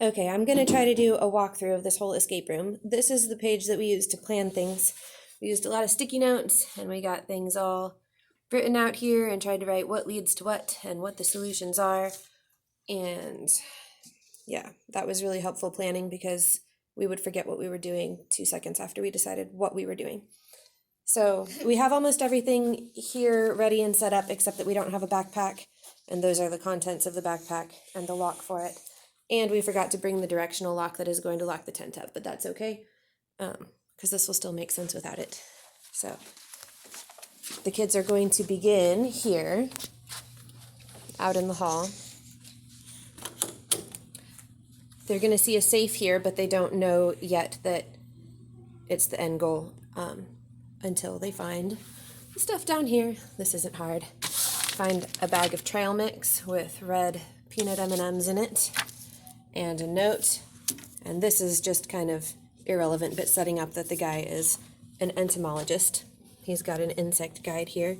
Okay, I'm going to try to do a walkthrough of this whole escape room. This is the page that we used to plan things. We used a lot of sticky notes, and we got things all written out here and tried to write what leads to what and what the solutions are. And yeah, that was really helpful planning because we would forget what we were doing 2 seconds after we decided what we were doing. So we have almost everything here ready and set up, except that we don't have a backpack, and those are the contents of the backpack and the lock for it. And we forgot to bring the directional lock that is going to lock the tent up, but that's okay, because this will still make sense without it. So the kids are going to begin here, out in the hall. They're going to see a safe here, but they don't know yet that it's the end goal until they find the stuff down here. This isn't hard. Find a bag of trail mix with red peanut M&Ms in it and a note. And this is just kind of irrelevant, but setting up that the guy is an entomologist. He's got an insect guide here.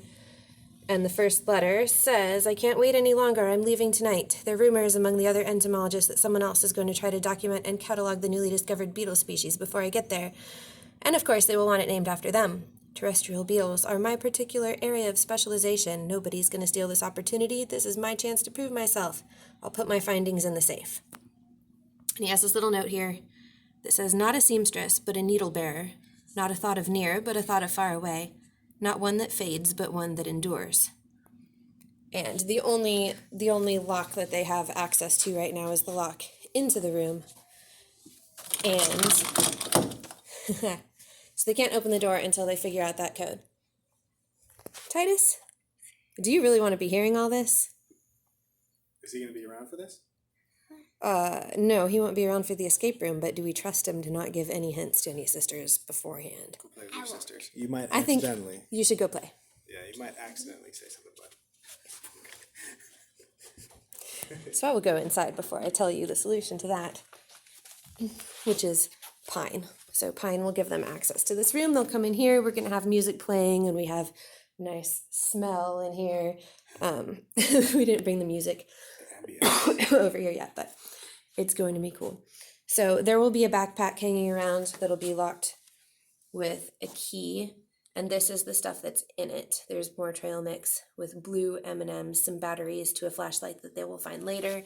And the first letter says, "I can't wait any longer. I'm leaving tonight. There are rumors among the other entomologists that someone else is going to try to document and catalog the newly discovered beetle species before I get there. And of course, they will want it named after them. Terrestrial beetles are my particular area of specialization. Nobody's going to steal this opportunity. This is my chance to prove myself. I'll put my findings in the safe." And he has this little note here that says, "Not a seamstress, but a needle bearer. Not a thought of near, but a thought of far away. Not one that fades, but one that endures." And the only lock that they have access to right now is the lock into the room. And so they can't open the door until they figure out that code. Titus, do you really want to be hearing all this? Is he going to be around for this? No, he won't be around for the escape room, but do we trust him to not give any hints to any sisters beforehand? Go play with your sisters. You might I think accidentally. you should go play. Yeah, you might accidentally say something, but... So I will go inside before I tell you the solution to that, which is Pine. So Pine will give them access to this room. They'll come in here. We're going to have music playing, and we have nice smell in here. We didn't bring the music over here yet, but it's going to be cool. So there will be a backpack hanging around that'll be locked with a key, and this is the stuff that's in it. There's more trail mix with blue M&Ms, some batteries to a flashlight that they will find later,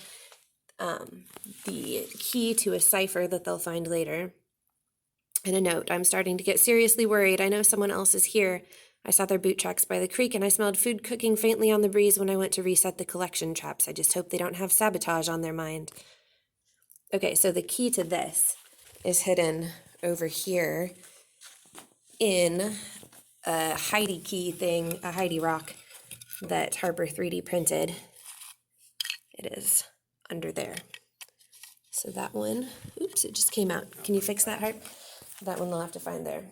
the key to a cipher that they'll find later, and a note. "I'm starting to get seriously worried. I know someone else is here. I saw their boot tracks by the creek, and I smelled food cooking faintly on the breeze when I went to reset the collection traps. I just hope they don't have sabotage on their mind." Okay, so the key to this is hidden over here in a Heidi key thing, a Heidi rock that Harper 3D printed. It is under there. So that one, oops, it just came out. Can you fix that, Harp? That one they'll have to find there.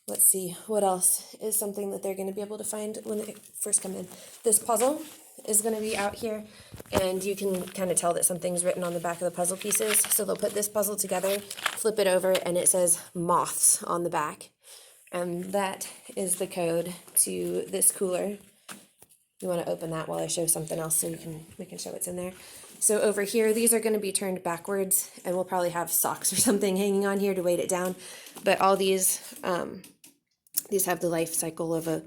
Let's see, what else is something that they're going to be able to find when they first come in. This puzzle is going to be out here, and you can kind of tell that something's written on the back of the puzzle pieces. So they'll put this puzzle together, flip it over, and it says moths on the back. And that is the code to this cooler. You want to open that while I show something else so we can show what's in there. So over here, these are going to be turned backwards, and we'll probably have socks or something hanging on here to weight it down. But all these have the life cycle of a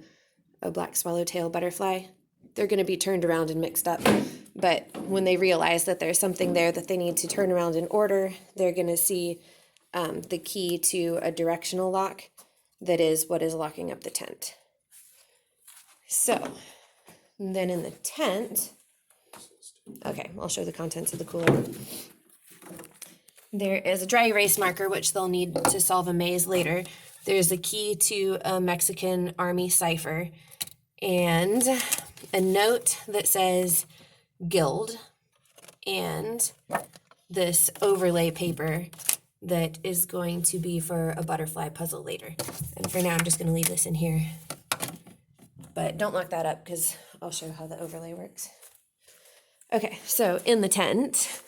black swallowtail butterfly. They're going to be turned around and mixed up. But when they realize that there's something there that they need to turn around in order, they're going to see the key to a directional lock that is what is locking up the tent. So then in the tent, okay, I'll show the contents of the cooler. There is a dry erase marker, which they'll need to solve a maze later. There's a key to a Mexican Army cipher, and a note that says guild, and this overlay paper that is going to be for a butterfly puzzle later. And for now, I'm just going to leave this in here. But don't lock that up because I'll show how the overlay works. Okay, so in the tent,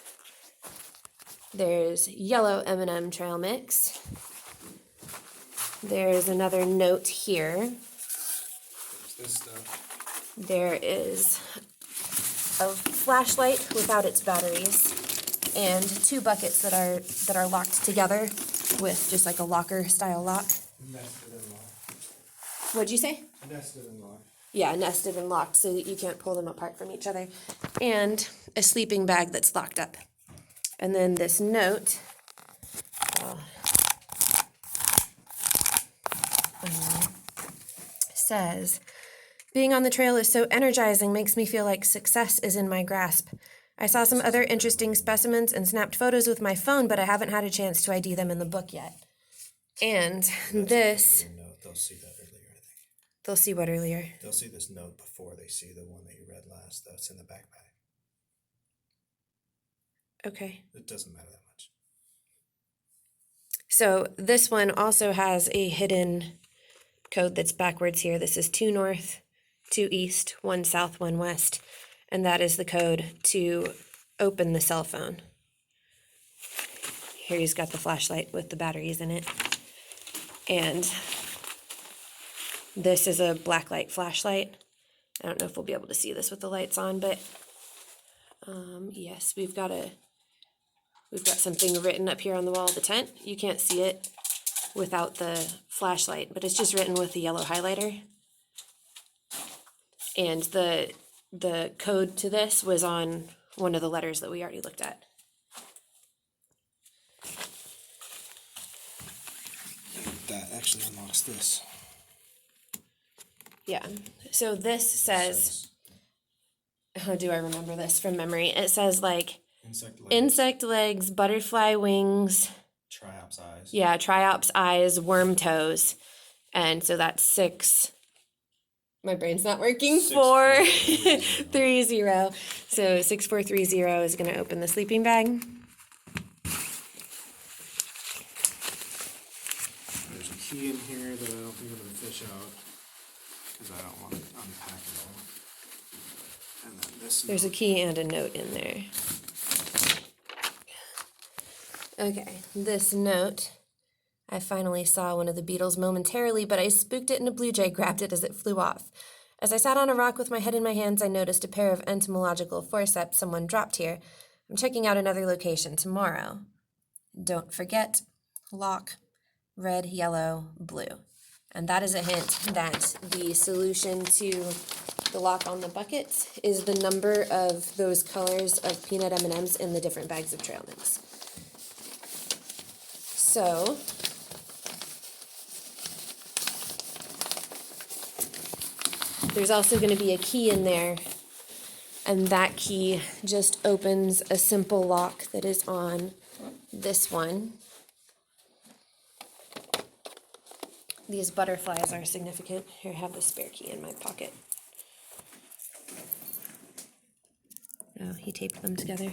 there's yellow M&M trail mix. There's another note here. There's this stuff. There is a flashlight without its batteries, and 2 buckets that are locked together with just like a locker style lock. Nested and locked. What'd you say? Nested and locked. Yeah, nested and locked so that you can't pull them apart from each other. And a sleeping bag that's locked up. And then this note says, being on the trail is so energizing, makes me feel like success is in my grasp. I saw some other interesting specimens and snapped photos with my phone, but I haven't had a chance to ID them in the book yet. And this, Note, they'll see that earlier, I think. they'll see what earlier? They'll see this note before they see the one that you read last that's in the backpack. Okay. It doesn't matter that much. So this one also has a hidden code that's backwards here. This is 2 north, 2 east, 1 south, 1 west. And that is the code to open the cell phone. Here he's got the flashlight with the batteries in it. And this is a blacklight flashlight. I don't know if we'll be able to see this with the lights on, but yes, we've got something written up here on the wall of the tent. You can't see it without the flashlight, but it's just written with the yellow highlighter. And the code to this was on one of the letters that we already looked at. That actually unlocks this. Yeah, so this says, how do I remember this from memory? It says like insect legs, butterfly wings, Triops eyes. yeah, triops eyes, worm toes. And so that's 6. My brain's not working. 430. So 6430 is going to open the sleeping bag. There's a key in here that I don't think I'm going to fish out because I don't want to unpack it all. And then this. There's a key and a note in there. Okay, this note. I finally saw one of the beetles momentarily, but I spooked it and a blue jay grabbed it as it flew off. As I sat on a rock with my head in my hands, I noticed a pair of entomological forceps someone dropped here. I'm checking out another location tomorrow. Don't forget, lock, red, yellow, blue. And that is a hint that the solution to the lock on the bucket is the number of those colors of peanut M&Ms in the different bags of trail mix. So there's also going to be a key in there, and that key just opens a simple lock that is on this one. These butterflies are significant. Here, I have the spare key in my pocket. Oh, he taped them together.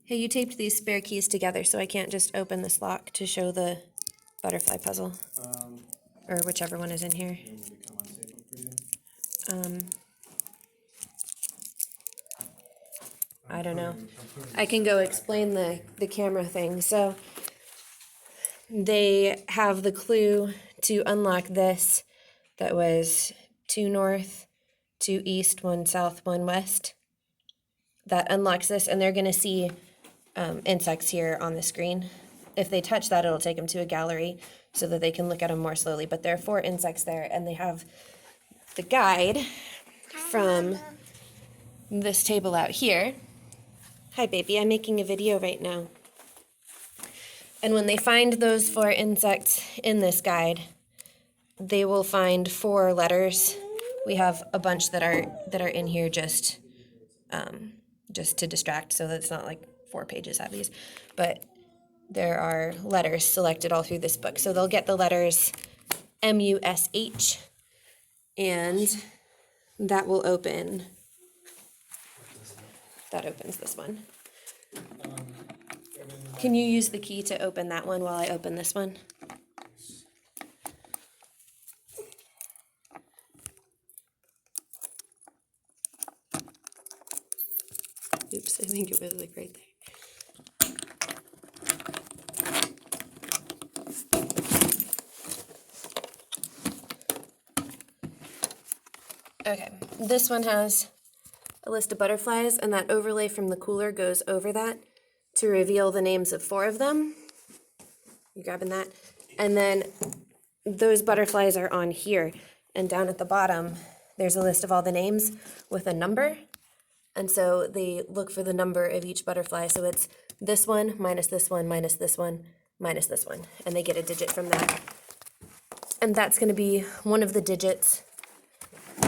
Hey, you taped these spare keys together, so I can't just open this lock to show the butterfly puzzle. Or whichever one is in here. You want me to come untape them for you? I don't know. I can go explain the camera thing. So they have the clue to unlock this that was 2 north, 2 east, 1 south, 1 west. That unlocks this, and they're going to see insects here on the screen. If they touch that, it'll take them to a gallery so that they can look at them more slowly. But there are 4 insects there, and they have the guide from this table out here. Hi, baby, I'm making a video right now. And when they find those 4 insects in this guide, they will find 4 letters. We have a bunch that are in here just to distract, so that it's not like 4 pages have these. But there are letters selected all through this book. So they'll get the letters M-U-S-H, and that will open. That opens this one. Can you use the key to open that one while I open this one? Oops, I think it was like right there. Okay, this one has a list of butterflies, and that overlay from the cooler goes over that to reveal the names of 4 of them. You grabbing that? And then those butterflies are on here, and down at the bottom, there's a list of all the names with a number. And so they look for the number of each butterfly. So it's this one, minus this one, minus this one, minus this one. And they get a digit from that. And that's going to be one of the digits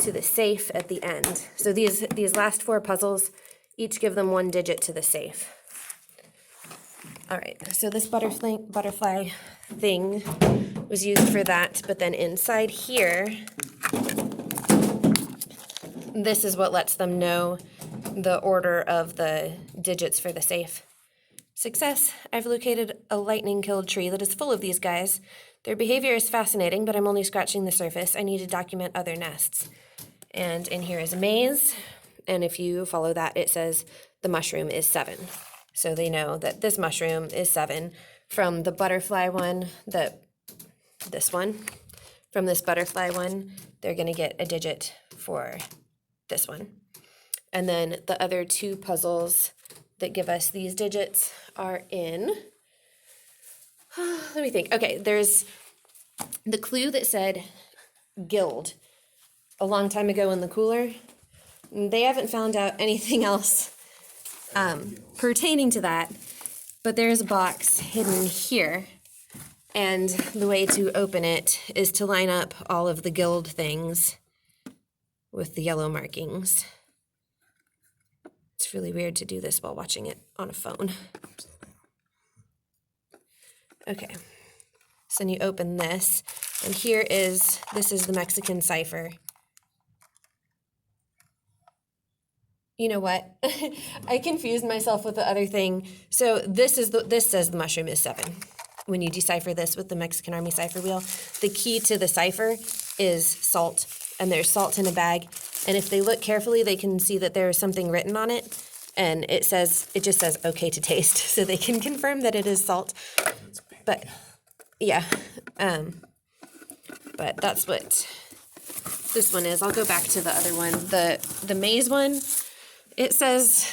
to the safe at the end. So these last 4 puzzles, each give them 1 digit to the safe. All right, so this butterfly thing was used for that, but then inside here, this is what lets them know the order of the digits for the safe. Success! I've located a lightning-killed tree that is full of these guys. Their behavior is fascinating, but I'm only scratching the surface. I need to document other nests. And in here is a maze, and if you follow that, it says the mushroom is 7. So they know that this mushroom is 7 from the butterfly one, this one. From this butterfly one, they're going to get a digit for this one. And then the other 2 puzzles that give us these digits are in, let me think. Okay, there's the clue that said guild a long time ago in the cooler. They haven't found out anything else pertaining to that, but there's a box hidden here, and the way to open it is to line up all of the guild things with the yellow markings. It's really weird to do this while watching it on a phone. Okay, so then you open this, and this is the Mexican cipher. You know what? I confused myself with the other thing. So this says the mushroom is 7. When you decipher this with the Mexican Army cipher wheel, the key to the cipher is salt, and there's salt in a bag. And if they look carefully, they can see that there's something written on it, and it just says okay to taste, so they can confirm that it is salt. But yeah, but that's what this one is. I'll go back to the other one, the maze one. It says,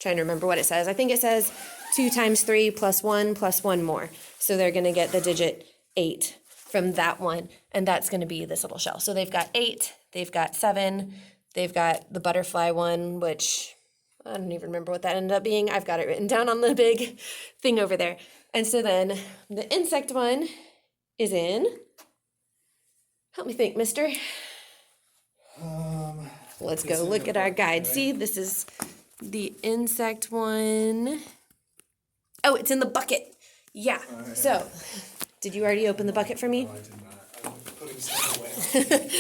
trying to remember what it says. I think it says 2 times 3 plus 1 plus 1 more. So they're going to get the digit 8 from that one, and that's going to be this little shell. So they've got 8, they've got 7, they've got the butterfly one, which I don't even remember what that ended up being. I've got it written down on the big thing over there. And so then the insect one is in, help me think, mister. Let's go look at our guide. See, this is the insect one. Oh, it's in the bucket. Yeah. So, did you already open the bucket for me? No, I did not. I'm putting stuff away.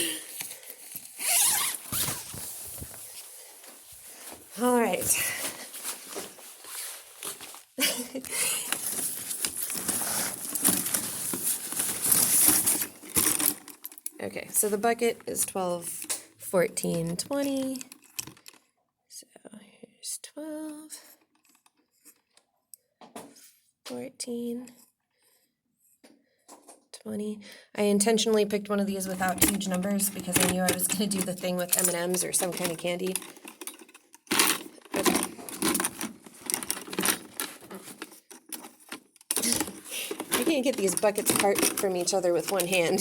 All right. Okay, so the bucket is 12, 14, 20. So here's 12, 14, 20. I intentionally picked one of these without huge numbers because I knew I was going to do the thing with M&Ms or some kind of candy. Okay. You can't get these buckets apart from each other with one hand.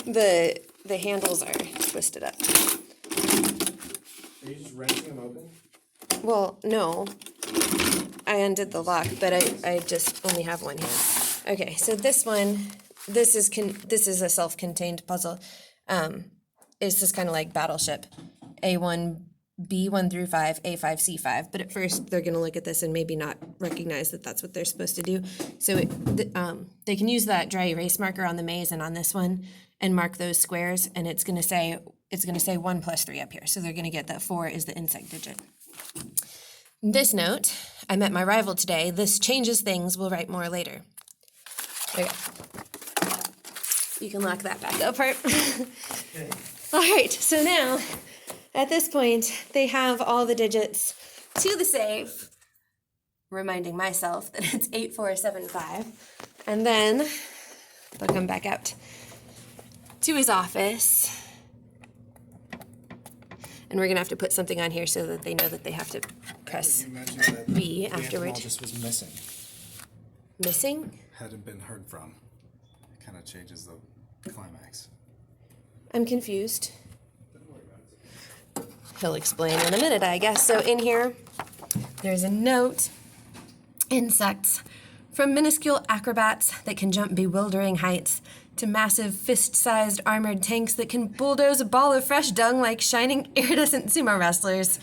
The handles are twisted up. Are you just wrenching them open? Well, no. I undid the lock, but I just only have one hand. Okay, so this one, this is a self-contained puzzle. It's just kind of like Battleship. A1, B1 through 5, A5, C5. But at first, they're going to look at this and maybe not recognize that that's what they're supposed to do. So they can use that dry erase marker on the maze and on this one and mark those squares, and it's going to say 1 plus 3 up here. So they're going to get that 4 is the insect digit. This note, I met my rival today. This changes things. We'll write more later. Okay. You can lock that back up part. All right, so now, at this point, they have all the digits to the safe, reminding myself that it's 8475. And then they'll come back out to his office. And we're going to have to put something on here so that they know that they have to press You mentioned that B the afterward. entomologist was missing. Missing? Hadn't been heard from. It kind of changes the climax. I'm confused. He'll explain in a minute, I guess. So in here, there's a note. Insects. From minuscule acrobats that can jump bewildering heights to massive fist-sized armored tanks that can bulldoze a ball of fresh dung like shining iridescent sumo wrestlers.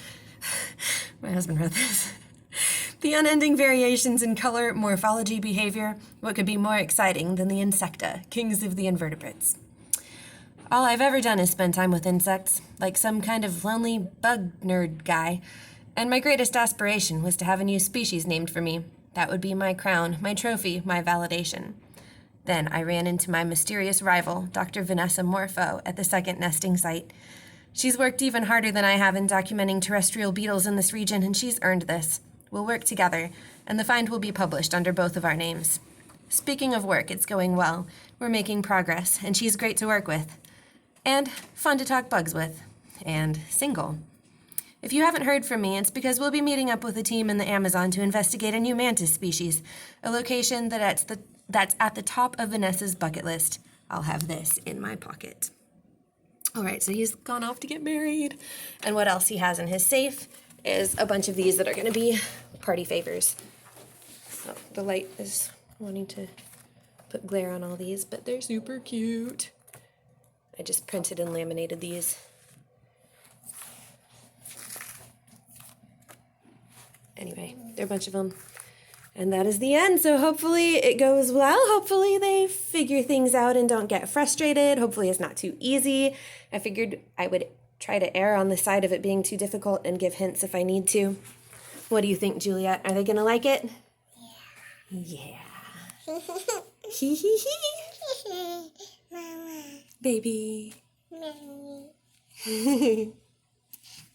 My husband wrote this. The unending variations in color, morphology, behavior, what could be more exciting than the insecta, kings of the invertebrates? All I've ever done is spend time with insects, like some kind of lonely bug nerd guy, and my greatest aspiration was to have a new species named for me. That would be my crown, my trophy, my validation. Then I ran into my mysterious rival, Dr. Vanessa Morpho, at the second nesting site. She's worked even harder than I have in documenting terrestrial beetles in this region, and she's earned this. We'll work together, and the find will be published under both of our names. Speaking of work, it's going well. We're making progress, and she's great to work with. And fun to talk bugs with. And single. If you haven't heard from me, it's because we'll be meeting up with a team in the Amazon to investigate a new mantis species, a location that's at the top of Vanessa's bucket list. I'll have this in my pocket. All right, so he's gone off to get married. And what else he has in his safe is a bunch of these that are going to be party favors. Oh, the light is wanting to put glare on all these, but they're super cute. I just printed and laminated these. Anyway, there are a bunch of them. And that is the end. So hopefully it goes well. Hopefully they figure things out and don't get frustrated. Hopefully it's not too easy. I figured I would try to err on the side of it being too difficult and give hints if I need to. What do you think, Juliet? Are they going to like it? Yeah. Yeah. Hee hee hee. Mama. Baby. Mommy.